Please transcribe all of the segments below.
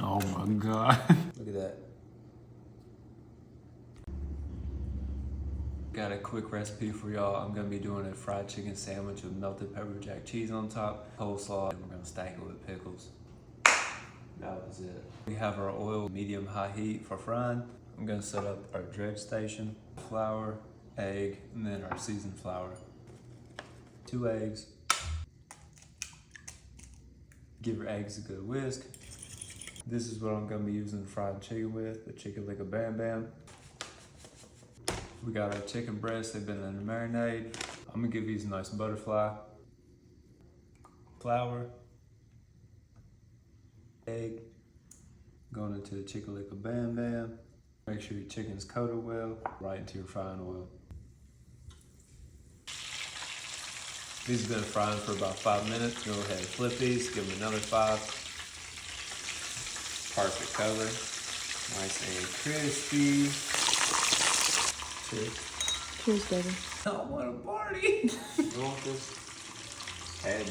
Oh my God. Look at that. Got a quick recipe for y'all. I'm gonna be doing a fried chicken sandwich with melted pepper jack cheese on top, coleslaw, and we're gonna stack it with pickles. That was it. We have our oil medium high heat for frying. I'm gonna set up our dredge station, flour, egg, and then our seasoned flour. 2 eggs. Give your eggs a good whisk. This is what I'm gonna be using the fried chicken with, the chicken lick a bam bam. We got our chicken breasts, they've been in a marinade. I'm gonna give these a nice butterfly. Flour, egg, going into the chicken lick a bam bam. Make sure your chicken's coated well, right into your frying oil. These have been frying for about 5 minutes. Go ahead and flip these, give them another 5. Perfect color, nice and crispy. Cheers. Cheers, baby. I want a party. You want this? Head.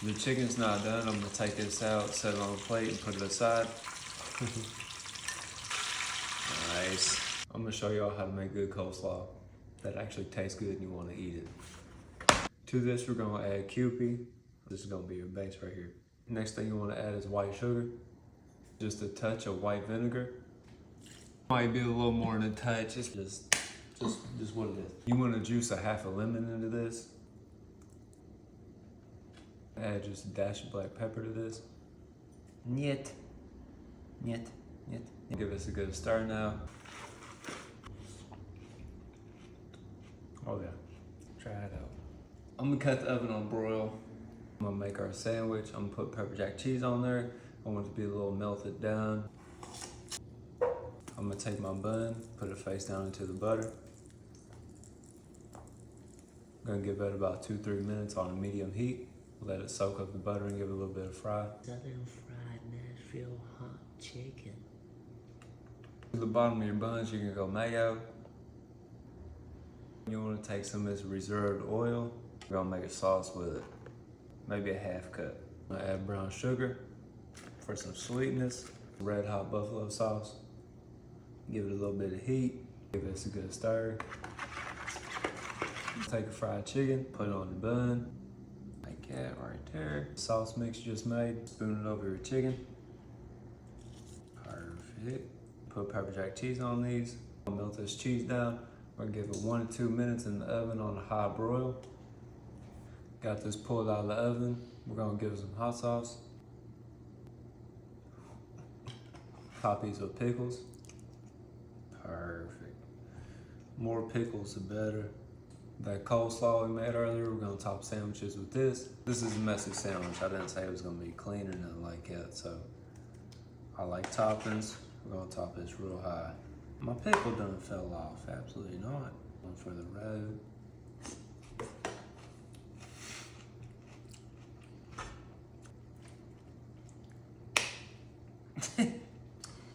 The chicken's not done. I'm gonna take this out, set it on a plate, and put it aside. Nice. I'm gonna show y'all how to make good coleslaw that actually tastes good and you want to eat it. To this, we're gonna add Kewpie. This is gonna be your base right here. Next thing you want to add is white sugar. Just a touch of white vinegar. Might be a little more than a touch. It's just what it is. You want to juice a half a lemon into this. Add just a dash of black pepper to this. Niet. Give this a good stir now. Oh yeah, try it out. I'm gonna cut the oven on broil. I'm gonna make our sandwich. I'm gonna put pepper jack cheese on there. I want it to be a little melted down. I'm gonna take my bun, put it face down into the butter. I'm gonna give it about 2-3 minutes on a medium heat. Let it soak up the butter and give it a little bit of fry. Southern fried Nashville hot chicken. To the bottom of your buns, you can go mayo. You wanna take some of this reserved oil. We're gonna make a sauce with it. Maybe a half cup. I'm gonna add brown sugar for some sweetness. Red hot buffalo sauce. Give it a little bit of heat. Give this a good stir. Take a fried chicken, put it on the bun. Like that right there. Sauce mix you just made. Spoon it over your chicken. Perfect. Put pepper jack cheese on these. I'll melt this cheese down. We're gonna give it 1 to 2 minutes in the oven on a high broil. Got this pulled out of the oven. We're gonna give it some hot sauce. Top these with pickles. Perfect. More pickles, the better. That coleslaw we made earlier, we're gonna top sandwiches with this. This is a messy sandwich. I didn't say it was gonna be clean or nothing like that, so I like toppings. We're gonna top this real high. My pickle done fell off, absolutely not. One for the road.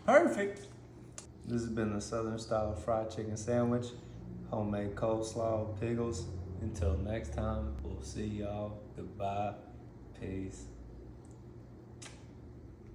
Perfect. This has been the Southern style fried chicken sandwich, homemade coleslaw, pickles. Until next time, we'll see y'all. Goodbye. Peace.